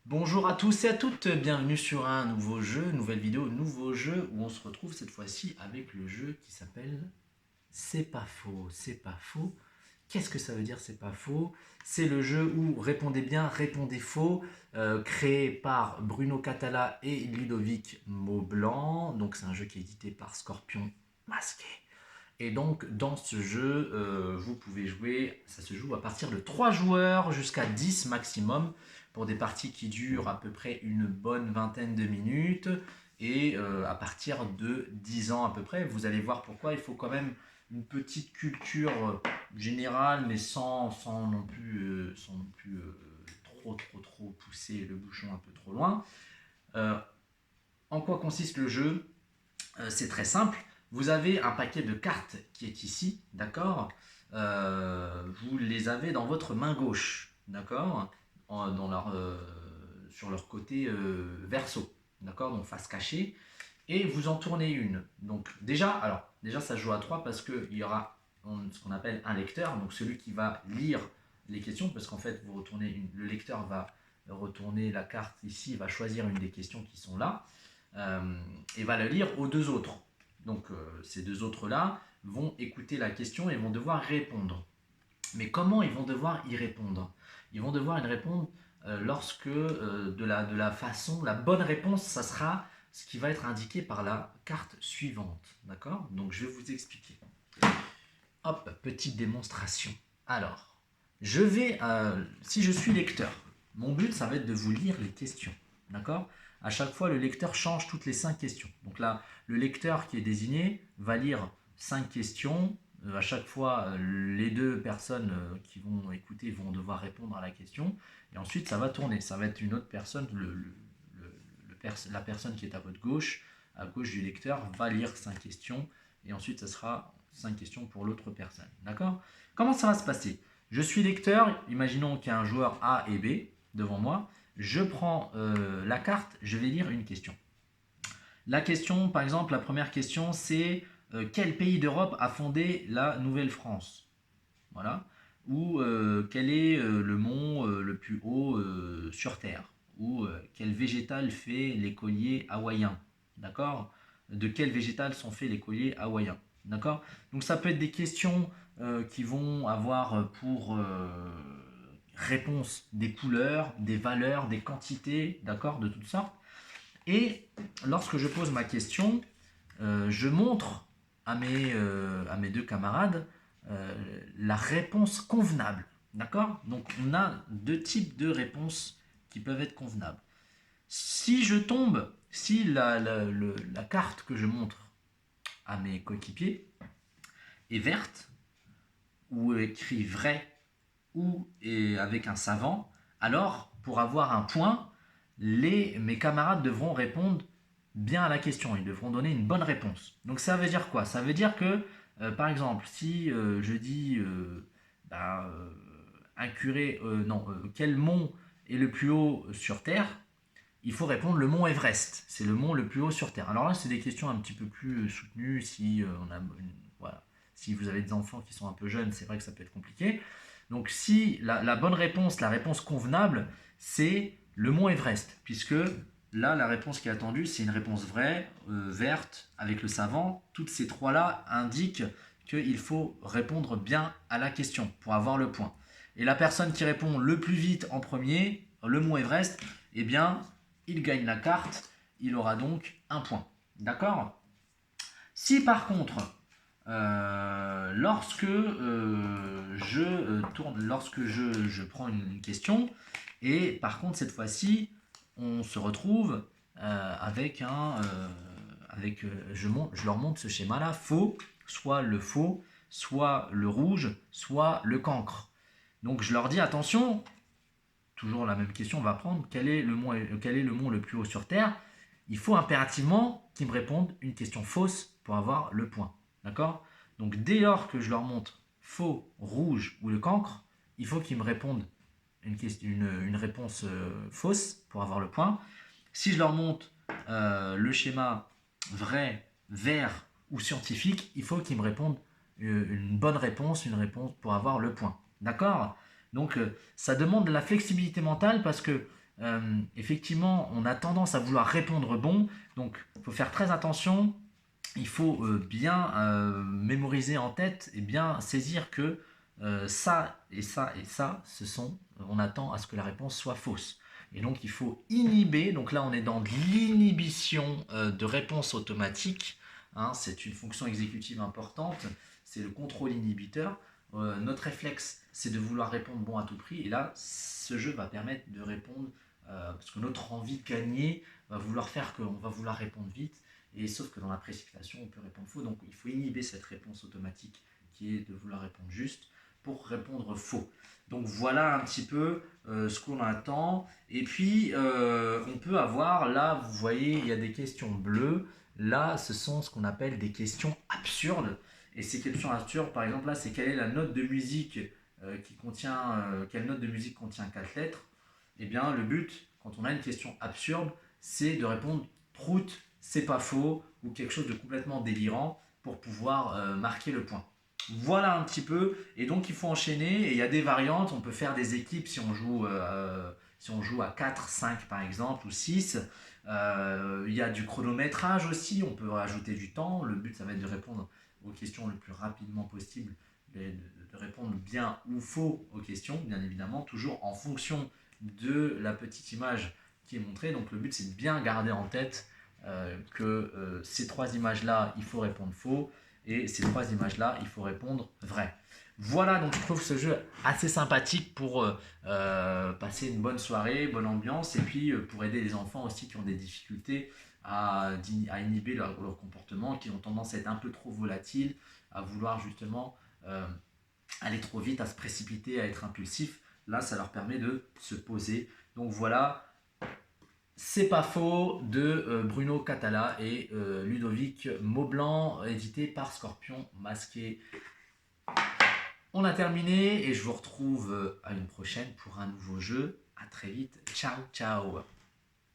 Bonjour à tous et à toutes, bienvenue sur un nouveau jeu, nouvelle vidéo, nouveau jeu où on se retrouve cette fois-ci avec le jeu qui s'appelle C'est pas faux, c'est pas faux. Qu'est-ce que ça veut dire c'est pas faux? C'est le jeu où répondez bien, répondez faux, créé par Bruno Catala et Ludovic Maublanc. Donc c'est un jeu qui est édité par Scorpion Masqué. Et donc dans ce jeu, vous pouvez jouer, ça se joue à partir de 3 joueurs jusqu'à 10 maximum pour des parties qui durent à peu près une bonne vingtaine de minutes et à partir de 10 ans à peu près. Vous allez voir pourquoi il faut quand même une petite culture générale mais sans non plus, trop pousser le bouchon un peu trop loin. Euh, en quoi consiste le jeu? C'est très simple. Vous avez un paquet de cartes qui est ici, d'accord. Vous les avez dans votre main gauche, d'accord, sur leur côté verso, d'accord, donc face cachée. Et vous en tournez une. Donc déjà ça se joue à 3 parce qu'il y aura ce qu'on appelle un lecteur, donc celui qui va lire les questions, parce qu'en fait le lecteur va retourner la carte ici, va choisir une des questions qui sont là et va la lire aux deux autres. Donc ces deux autres-là vont écouter la question et vont devoir répondre. Mais comment ils vont devoir y répondre? Ils vont devoir y répondre lorsque de la façon, la bonne réponse, ça sera ce qui va être indiqué par la carte suivante. D'accord? Donc je vais vous expliquer. Hop, petite démonstration. Alors, si je suis lecteur, mon but, ça va être de vous lire les questions. D'accord? À chaque fois, le lecteur change toutes les 5 questions. Donc là, le lecteur qui est désigné va lire 5 questions. À chaque fois, les deux personnes qui vont écouter vont devoir répondre à la question. Et ensuite, ça va tourner. Ça va être une autre personne, la personne qui est à gauche du lecteur, va lire 5 questions. Et ensuite, ça sera 5 questions pour l'autre personne. D'accord? Comment ça va se passer? Je suis lecteur, imaginons qu'il y a un joueur A et B devant moi. Je prends la carte, je vais lire une question. La question, par exemple, la première question, c'est quel pays d'Europe a fondé la Nouvelle-France? Voilà. Ou quel est le mont le plus haut sur Terre? Ou quel végétal fait les colliers hawaïens? D'accord? De quel végétal sont faits les colliers hawaïens? D'accord? Donc ça peut être des questions qui vont avoir pour réponse des couleurs, des valeurs, des quantités, d'accord, de toutes sortes. Et lorsque je pose ma question, je montre à mes deux camarades la réponse convenable. D'accord? Donc on a deux types de réponses qui peuvent être convenables. Si la carte que je montre à mes coéquipiers est verte, ou écrit vrai, ou est avec un savant, alors pour avoir un point, mes camarades devront répondre bien à la question, ils devront donner une bonne réponse. Donc ça veut dire quoi? Ça veut dire que, par exemple, si je dis bah, un curé, non, quel mont est le plus haut sur Terre? Il faut répondre le mont Everest. C'est le mont le plus haut sur Terre. Alors là, c'est des questions un petit peu plus soutenues. Voilà. Si vous avez des enfants qui sont un peu jeunes, c'est vrai que ça peut être compliqué. Donc si la bonne réponse, la réponse convenable, c'est le mont Everest, puisque là, la réponse qui est attendue, c'est une réponse vraie, verte, avec le savant. Toutes ces trois-là indiquent qu'il faut répondre bien à la question pour avoir le point. Et la personne qui répond le plus vite en premier, le mont Everest, eh bien, il gagne la carte, il aura donc un point. D'accord? Si par contre, lorsque je prends une question, et par contre cette fois-ci, on se retrouve je leur montre ce schéma-là, faux, soit le rouge, soit le cancre. Donc je leur dis attention, toujours la même question, on va prendre quel est le mont le plus haut sur Terre? Il faut impérativement qu'ils me répondent une question fausse pour avoir le point. D'accord? Donc dès lors que je leur montre faux, rouge ou le cancre, il faut qu'ils me répondent une réponse fausse pour avoir le point. Si je leur montre le schéma vrai, vert ou scientifique, il faut qu'ils me répondent une bonne réponse, une réponse pour avoir le point. D'accord? Donc ça demande de la flexibilité mentale parce que effectivement, on a tendance à vouloir répondre bon. Donc, il faut faire très attention. Il faut bien mémoriser en tête et bien saisir que ça et ça et ça, on attend à ce que la réponse soit fausse. Et donc il faut inhiber, donc là on est dans de l'inhibition de réponse automatique, hein, c'est une fonction exécutive importante, c'est le contrôle inhibiteur. Notre réflexe c'est de vouloir répondre bon à tout prix, et là ce jeu va permettre de répondre, parce que notre envie de gagner va vouloir faire qu'on va vouloir répondre vite, et sauf que dans la précipitation, on peut répondre faux. Donc il faut inhiber cette réponse automatique qui est de vouloir répondre juste pour répondre faux. Donc voilà un petit peu ce qu'on attend. Et puis on peut avoir, là vous voyez, il y a des questions bleues. Là, ce sont ce qu'on appelle des questions absurdes. Et ces questions absurdes, par exemple, là, c'est quelle est la note de musique quelle note de musique contient 4 lettres. Eh bien, le but, quand on a une question absurde, c'est de répondre prout, c'est pas faux, ou quelque chose de complètement délirant pour pouvoir marquer le point. Voilà un petit peu, et donc il faut enchaîner, et il y a des variantes, on peut faire des équipes si on joue à 4, 5 par exemple, ou 6. Il y a du chronométrage aussi, on peut rajouter du temps, le but ça va être de répondre aux questions le plus rapidement possible, de répondre bien ou faux aux questions, bien évidemment, toujours en fonction de la petite image qui est montrée. Donc le but c'est de bien garder en tête que ces 3 images-là, il faut répondre faux, et ces 3 images-là, il faut répondre vrai. Voilà, donc je trouve ce jeu assez sympathique pour passer une bonne soirée, bonne ambiance, et puis pour aider les enfants aussi qui ont des difficultés à inhiber leur comportement, qui ont tendance à être un peu trop volatiles, à vouloir justement aller trop vite, à se précipiter, à être impulsif. Là, ça leur permet de se poser. Donc voilà, c'est pas faux de Bruno Catala et Ludovic Maublanc, édité par Scorpion Masqué. On a terminé et je vous retrouve à une prochaine pour un nouveau jeu. À très vite. Ciao, ciao.